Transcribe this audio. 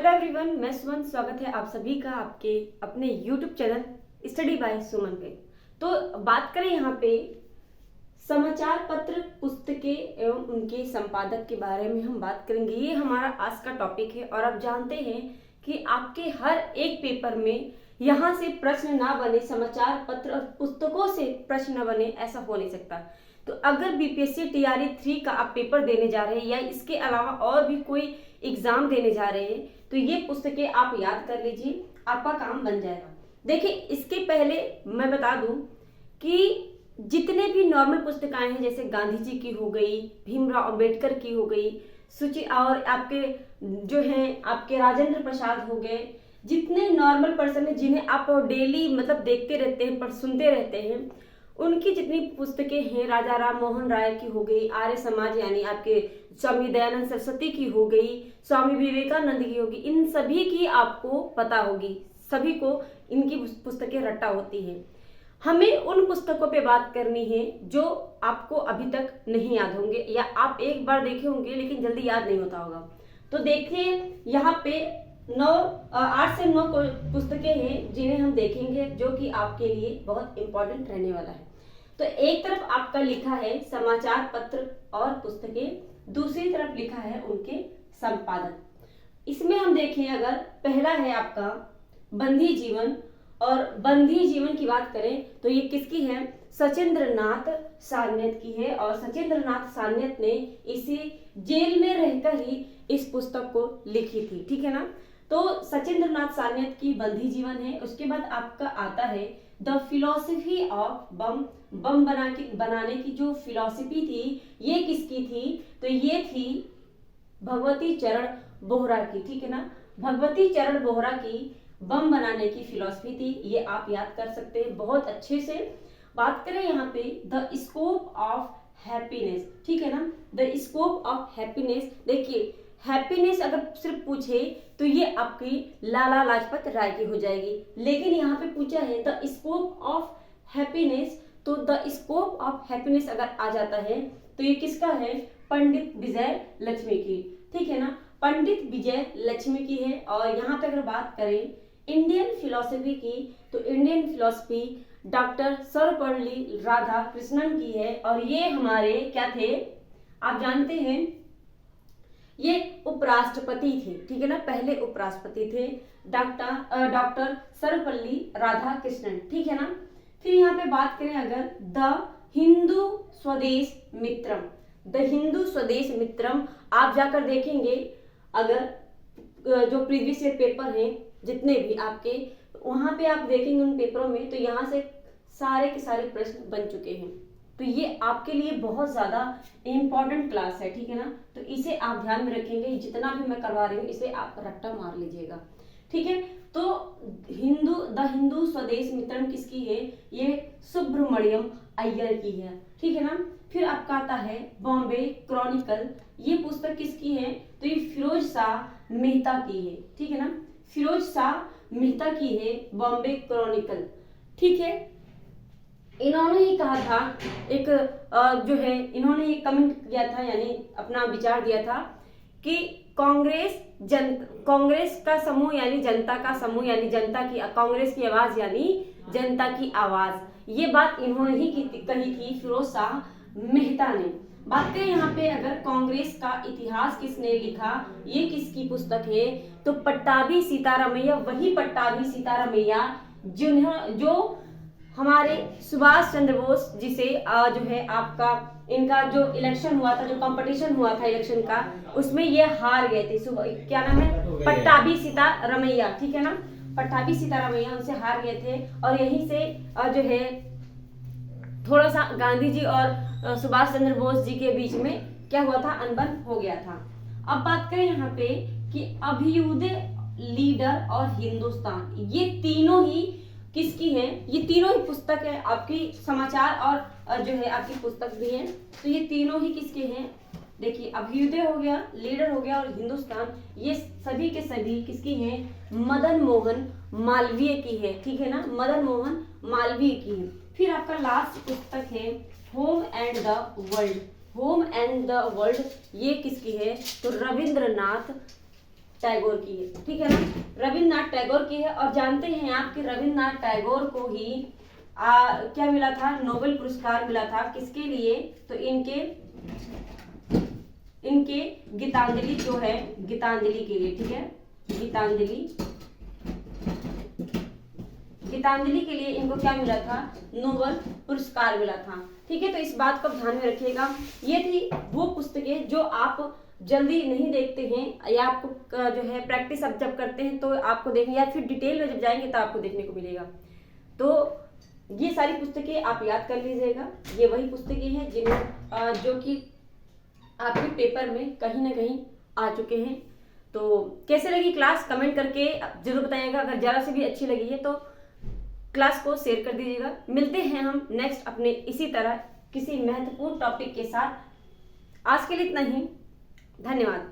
Hello everyone, मैं सुमन। स्वागत है आप सभी का आपके अपने यूट्यूब चैनल स्टडी बाय सुमन पे। तो बात करें यहाँ पे समाचार पत्र पुस्तकें एवं उनके संपादक के बारे में हम बात करेंगे। ये हमारा आज का टॉपिक है और आप जानते हैं कि आपके हर एक पेपर में यहाँ से प्रश्न ना बने, समाचार पत्र और पुस्तकों से प्रश्न न बने, ऐसा हो नहीं सकता। तो अगर बीपीएससी टीआरई 3 का आप पेपर देने जा रहे हैं या इसके अलावा और भी कोई एग्जाम देने जा रहे हैं तो ये पुस्तकें आप याद कर लीजिए, आपका काम बन जाएगा। देखिए, इसके पहले मैं बता दूं कि जितने भी नॉर्मल पुस्तकाएं हैं, जैसे गांधी जी की हो गई, भीमराव अंबेडकर की हो गई, सूची और आपके जो हैं आपके राजेंद्र प्रसाद हो गए, जितने नॉर्मल पर्सन है जिन्हें आप डेली मतलब देखते रहते हैं, पर सुनते रहते हैं, उनकी जितनी पुस्तकें हैं, राजा राम मोहन राय की हो गई, आर्य समाज यानी आपके स्वामी दयानंद सरस्वती की हो गई, स्वामी विवेकानंद की होगी, इन सभी की आपको पता होगी, सभी को इनकी पुस्तकें रट्टा होती हैं। हमें उन पुस्तकों पे बात करनी है जो आपको अभी तक नहीं याद होंगे या आप एक बार देखे होंगे लेकिन जल्दी याद नहीं होता होगा। तो देखिए, यहाँ पे 8 से 9 पुस्तकें हैं जिन्हें हम देखेंगे, जो कि आपके लिए बहुत इंपॉर्टेंट रहने वाला है। तो एक तरफ आपका लिखा है समाचार पत्र और पुस्तकें, दूसरी तरफ लिखा है उनके संपादक। इसमें हम देखें, अगर पहला है आपका बंदी जीवन, और बंदी जीवन की बात करें तो ये किसकी है? सचिंद्रनाथ सारण्यत की है। और सचिंद्रनाथ सारण्यत ने इसे जेल में रहकर ही इस पुस्तक को लिखी थी, ठीक है ना। तो सचिंद्रनाथ सारण्यत की बंदी जीवन है। उसके बाद आपका आता है द फिलोसफी ऑफ बम। बम बनाने की जो फिलोसफी थी, ये किसकी थी? तो ये थी भगवती चरण बोहरा की, ठीक है ना। भगवती चरण बोहरा की बम बनाने की फिलॉसफी थी, ये आप याद कर सकते हैं बहुत अच्छे से। बात करें यहाँ पे द स्कोप ऑफ हैप्पीनेस, ठीक है ना। द स्कोप ऑफ हैप्पीनेस, देखिए हैप्पीनेस अगर सिर्फ पूछे तो ये आपकी लाला लाजपत राय की हो जाएगी, लेकिन यहाँ पे पूछा है द स्कोप ऑफ हैप्पीनेस, तो द स्कोप ऑफ हैप्पीनेस अगर आ जाता है तो ये किसका है? पंडित विजय लक्ष्मी की, ठीक है ना। पंडित विजय लक्ष्मी की है। और यहाँ पे अगर बात करें इंडियन फिलॉसफी की, तो Indian philosophy doctor Sarvepalli Radhakrishnan की है। और ये हमारे क्या थे? आप जानते हैं, ये उपराष्ट्रपति थे, ठीक है ना, पहले उपराष्ट्रपति थे डॉक्टर सर्वपल्ली राधाकृष्णन, ठीक है ना। फिर यहाँ पे बात करें अगर द हिंदू स्वदेश मित्रम, द हिंदू स्वदेश मित्रम आप जाकर देखेंगे, अगर जो प्रीवियस ईयर पेपर हैं जितने भी आपके, वहां पे आप देखेंगे उन पेपरों में, तो यहाँ से सारे के सारे प्रश्न बन चुके हैं। तो ये आपके लिए बहुत ज्यादा इंपॉर्टेंट क्लास है, ठीक है ना। तो इसे आप ध्यान में रखेंगे, जितना भी मैं करवा रही हूँ इसे आप रट्टा मार लीजिएगा, ठीक है। तो द हिंदू स्वदेश मित्रम किसकी है? ये सुब्रमण्यम अय्यर की है, ठीक है ना। फिर आपका आता है बॉम्बे क्रॉनिकल, ये पुस्तक किसकी है? तो ये फिरोज शाह मेहता की है, ठीक है ना। फिरोज शाह मेहता की है बॉम्बे क्रॉनिकल, ठीक है। इन्होंने ही कहा था, एक जो है इन्होंने ये कमेंट किया था, यानी अपना विचार दिया था कि कांग्रेस का समूह यानी जनता का समूह, यानी जनता की कांग्रेस की आवाज यानी जनता की आवाज, ये बात इन्होंने ही कही थी फिरोज शाह मेहता ने। बात करें यहाँ पे अगर कांग्रेस का इतिहास किसने लिखा, ये किसकी पुस्तक है? तो पट्टाभी सीतारामैया, वही पट्टाभी सीतारामैया जो हमारे सुभाष चंद्र बोस, जिसे जो है आपका इनका जो इलेक्शन हुआ था, जो कंपटीशन हुआ था इलेक्शन का, उसमें ये हार गए थे। क्या नाम है? पट्टाभी सीतारामैया, ठीक है ना। पट्टाभी सीतारामैया उनसे हार गए थे, और यहीं से जो है थोड़ा सा गांधी जी और सुभाष चंद्र बोस जी के बीच में क्या हुआ था? अनबन हो गया था। अब बात करें यहाँ पे कि अभ्युदय, लीडर और हिंदुस्तान, ये तीनों ही किसकी है? ये तीनों ही पुस्तक है आपकी, समाचार और जो है आपकी पुस्तक भी है। तो ये तीनों ही किसके हैं? देखिए, अभ्युदय हो गया, लीडर हो गया और हिंदुस्तान, ये सभी के सभी किसकी हैं? मदन मोहन मालवीय की है, ठीक है ना। मदन मोहन मालवीय की है। फिर आपका लास्ट पुस्तक है home and the world. Home and the world ये किसकी है? तो रविंद्रनाथ टैगोर की है, ठीक है ना, रविन्द्रनाथ टैगोर की है। और जानते हैं आप कि रविन्द्रनाथ टैगोर को ही क्या मिला था, नोबेल पुरस्कार मिला था, किसके लिए, तो इनके गीतांजलि जो है, गीतांजलि के लिए, ठीक है, गीतांजलि के लिए इनको क्या मिला था, नोबेल पुरस्कार मिला था, ठीक है। तो इस बात को ध्यान में रखिएगा। ये थी वो पुस्तकें जो आप जल्दी नहीं देखते हैं, या आपको जो है प्रैक्टिस अब जब करते हैं तो आपको देखने, या फिर डिटेल में जब जाएंगे तो आपको देखने को मिलेगा। तो ये सारी पुस्तकें आप याद कर लीजिएगा। ये वही पुस्तकें हैं जिन्हें जो कि आपके पेपर में कहीं ना कहीं आ चुके हैं। तो कैसे लगी क्लास कमेंट करके जरूर बताइएगा। अगर ज़रा से भी अच्छी लगी है तो क्लास को शेयर कर दीजिएगा। मिलते हैं हम नेक्स्ट अपने इसी तरह किसी महत्वपूर्ण टॉपिक के साथ। आज के लिए इतना ही, धन्यवाद।